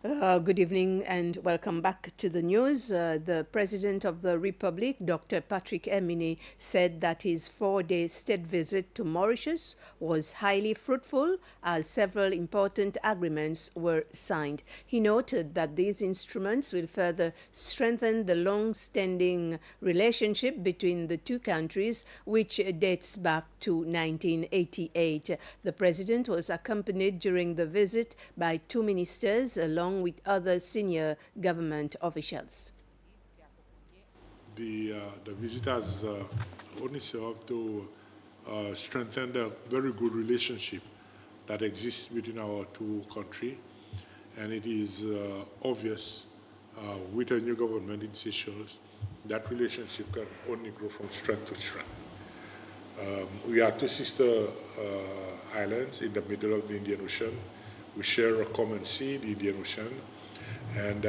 Good evening and welcome back to the news. The President of the Republic, Dr. Patrick Emini, said that his 4-day state visit to Mauritius was highly fruitful as several important agreements were signed. He noted that these instruments will further strengthen the long-standing relationship between the two countries, which dates back to 1988. The President was accompanied during the visit by two ministers along with other senior government officials. The visit has only served to strengthen the very good relationship that exists between our two countries, and it is obvious with a new government in Seychelles that relationship can only grow from strength to strength. We are two sister islands in the middle of the Indian Ocean. We share a common sea, the Indian Ocean, and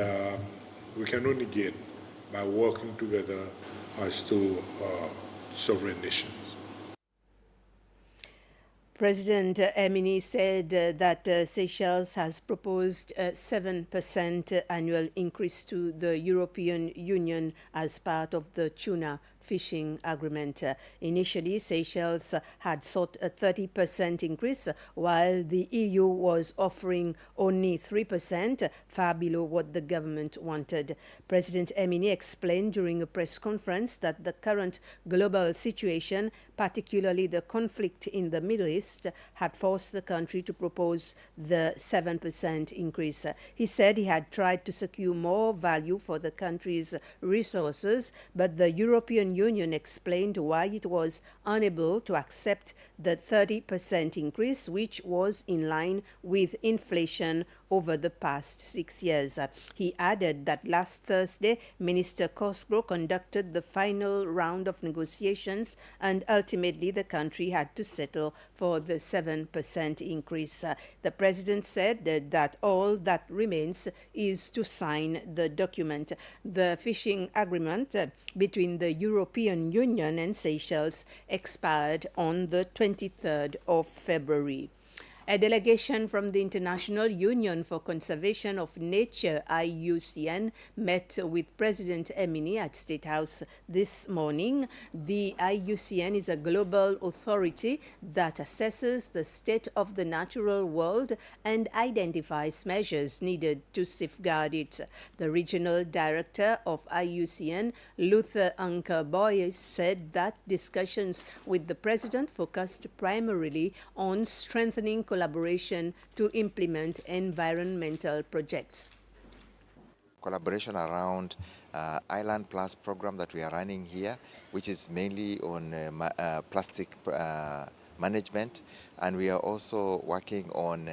we can only gain by working together as two sovereign nations. President Emini said that Seychelles has proposed a 7% annual increase to the European Union as part of the Tuna fishing agreement. Initially, Seychelles had sought a 30% increase, while the EU was offering only 3%, far below what the government wanted. President Emini explained during a press conference that the current global situation, particularly the conflict in the Middle East, had forced the country to propose the 7% increase. He said he had tried to secure more value for the country's resources, but the European Union explained why it was unable to accept the 30% increase, which was in line with inflation over the past 6 years. He added that last Thursday, Minister Cosgrove conducted the final round of negotiations, and ultimately the country had to settle for the 7% increase. The president said that all that remains is to sign the document. The fishing agreement between the European Union and Seychelles expired on the 23rd of February. A delegation from the International Union for Conservation of Nature, IUCN, met with President Emini at State House this morning. The IUCN is a global authority that assesses the state of the natural world and identifies measures needed to safeguard it. The regional director of IUCN, Luther Anker-Boy, said that discussions with the president focused primarily on strengthening collaboration to implement environmental projects. Collaboration around Island Plus program that we are running here, which is mainly on plastic management, and we are also working on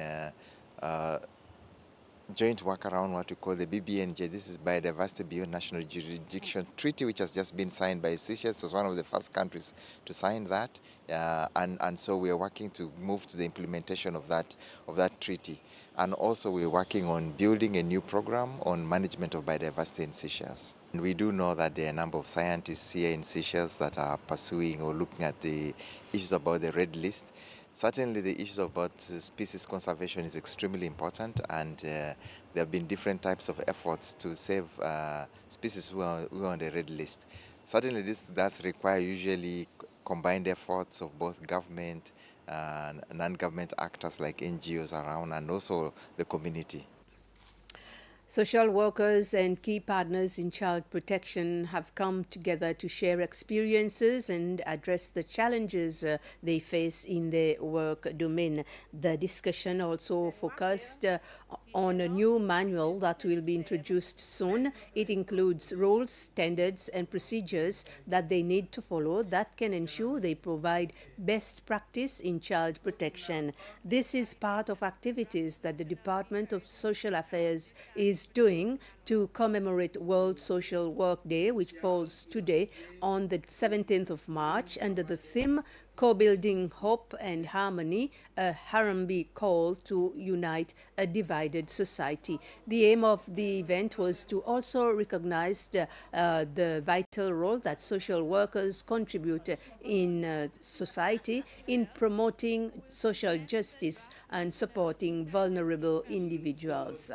joint work around what we call the BBNJ. This is Biodiversity Beyond National Jurisdiction Treaty, which has just been signed by Seychelles. It was one of the first countries to sign that, and so we are working to move to the implementation of that treaty. And also we're working on building a new program on management of biodiversity in Seychelles. And we do know that there are a number of scientists here in Seychelles that are pursuing or looking at the issues about the red list. Certainly the issues about species conservation is extremely important, and there have been different types of efforts to save species who are on the red list. Certainly this does require usually combined efforts of both government and non-government actors like NGOs around, and also the community. Social workers and key partners in child protection have come together to share experiences and address the challenges they face in their work domain. The discussion also focused on a new manual that will be introduced soon. It includes rules, standards, and procedures that they need to follow that can ensure they provide best practice in child protection. This is part of activities that the Department of Social Affairs is doing to commemorate World Social Work Day, which falls today on the 17th of March under the theme Co-Building Hope and Harmony, a Harambee call to unite a divided society. The aim of the event was to also recognize the vital role that social workers contribute in society in promoting social justice and supporting vulnerable individuals.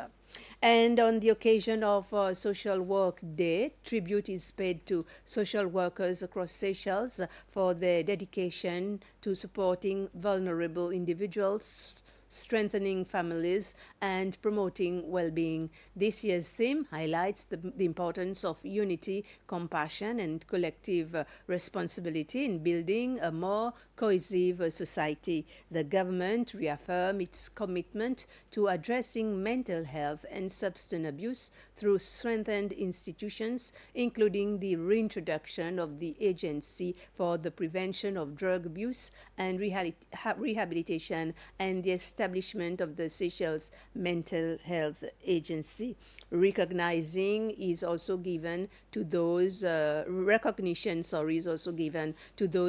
And on the occasion of Social Work Day, tribute is paid to social workers across Seychelles for their dedication to supporting vulnerable individuals, strengthening families, and promoting well-being. This year's theme highlights the importance of unity, compassion, and collective responsibility in building a more cohesive society. The government reaffirmed its commitment to addressing mental health and substance abuse through strengthened institutions, including the reintroduction of the Agency for the Prevention of Drug Abuse and Rehabilitation and the establishment of the Seychelles Mental Health Agency. Recognition is also given to those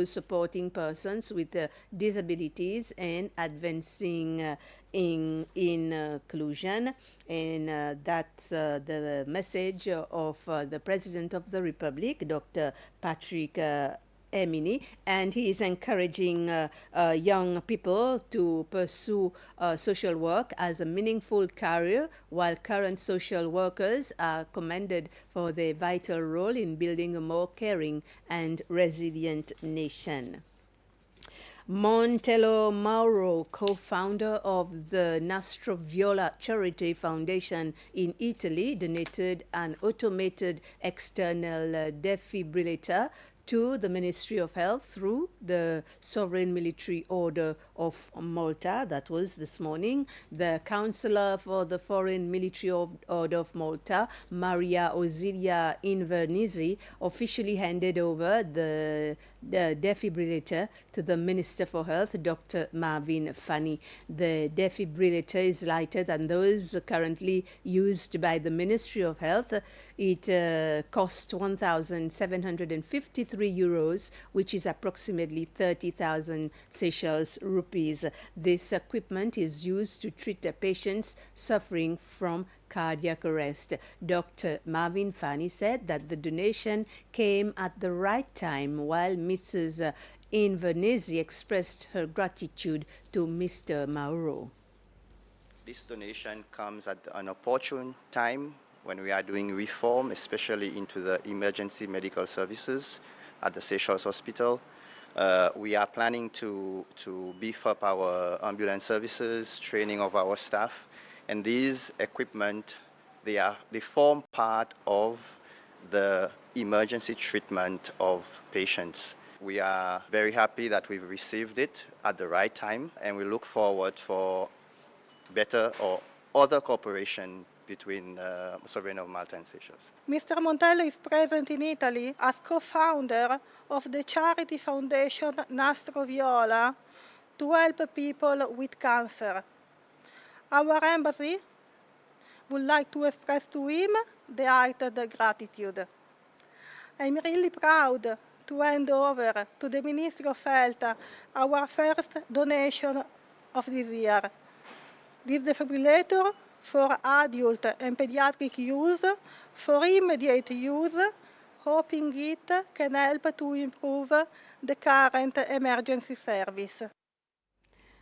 supporting persons with disabilities and advancing in inclusion. And that's the message of the President of the Republic, Dr. Patrick Emini, and he is encouraging young people to pursue social work as a meaningful career, while current social workers are commended for their vital role in building a more caring and resilient nation. Montello Mauro, co-founder of the Nastro Viola Charity Foundation in Italy, donated an automated external defibrillator to the Ministry of Health through the Sovereign Military Order of Malta. That was this morning. The Counselor for the Foreign Military Order of Malta, Maria Auxilia Invernizzi, officially handed over the defibrillator to the Minister for Health, Dr. Marvin Fanny. The defibrillator is lighter than those currently used by the Ministry of Health. It cost 1,753 euros, which is approximately 30,000 Seychelles rupees. This equipment is used to treat patients suffering from cardiac arrest. Dr. Marvin Fanny said that the donation came at the right time, while Mrs. Invernizzi expressed her gratitude to Mr. Mauro. This donation comes at an opportune time when we are doing reform, especially into the emergency medical services at the Seychelles Hospital. We are planning to beef up our ambulance services, training of our staff, and these equipment, they form part of the emergency treatment of patients. We are very happy that we've received it at the right time, and we look forward for better or other cooperation between Sovereign of Malta and Seychelles. Mr. Montello is present in Italy as co-founder of the charity foundation Nastro Viola to help people with cancer. Our embassy would like to express to him the heightened gratitude. I'm really proud to hand over to the Ministry of Health our first donation of this year. This defibrillator for adult and pediatric use, for immediate use, hoping it can help to improve the current emergency service.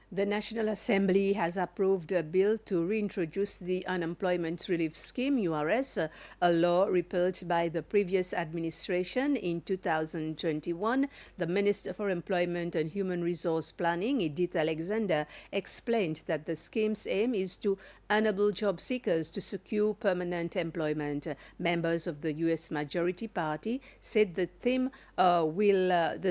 The National Assembly has approved a bill to reintroduce the Unemployment Relief Scheme, URS, a law repealed by the previous administration in 2021. The Minister for Employment and Human Resource Planning, Edith Alexander, explained that the scheme's aim is to enable job seekers to secure permanent employment. Members of the U.S. Majority Party said the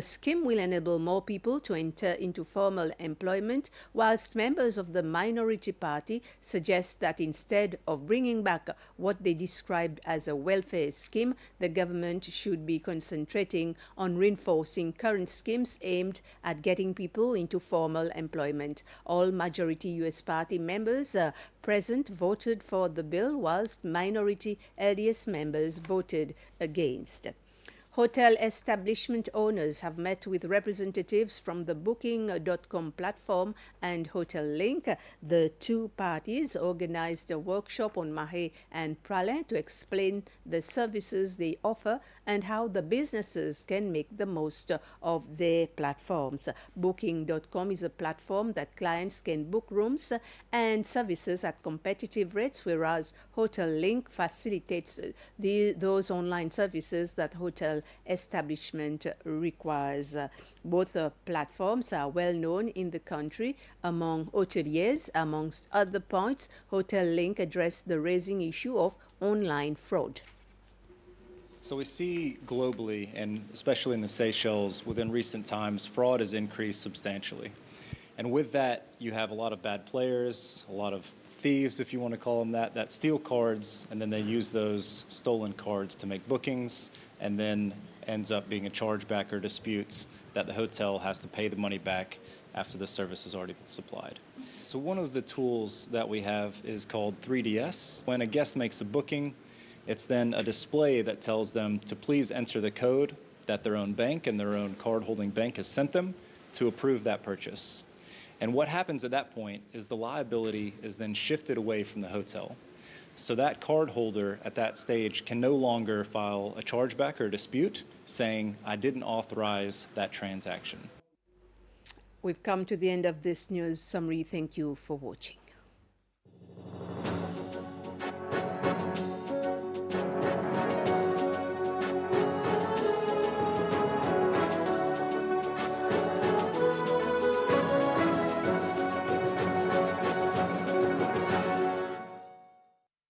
scheme will enable more people to enter into formal employment, whilst members of the Minority Party suggest that instead of bringing back what they described as a welfare scheme, the government should be concentrating on reinforcing current schemes aimed at getting people into formal employment. All Majority U.S. Party members present voted for the bill, whilst minority LDS members voted against. Hotel establishment owners have met with representatives from the Booking.com platform and Hotel Link. The two parties organized a workshop on Mahé and Praslin to explain the services they offer and how the businesses can make the most of their platforms. Booking.com is a platform that clients can book rooms and services at competitive rates, whereas Hotel Link facilitates those online services that hotel establishment requires. Both platforms are well known in the country among hoteliers. Amongst other points, Hotel Link addressed the raising issue of online fraud. So we see globally, and especially in the Seychelles, within recent times, fraud has increased substantially. And with that, you have a lot of bad players, a lot of thieves, if you want to call them that steal cards, and then they use those stolen cards to make bookings, and then ends up being a chargeback or disputes that the hotel has to pay the money back after the service has already been supplied. So one of the tools that we have is called 3DS. When a guest makes a booking, it's then a display that tells them to please enter the code that their own bank and their own card-holding bank has sent them to approve that purchase. And what happens at that point is the liability is then shifted away from the hotel. So that card holder at that stage can no longer file a chargeback or dispute saying, I didn't authorize that transaction. We've come to the end of this news summary. Thank you for watching.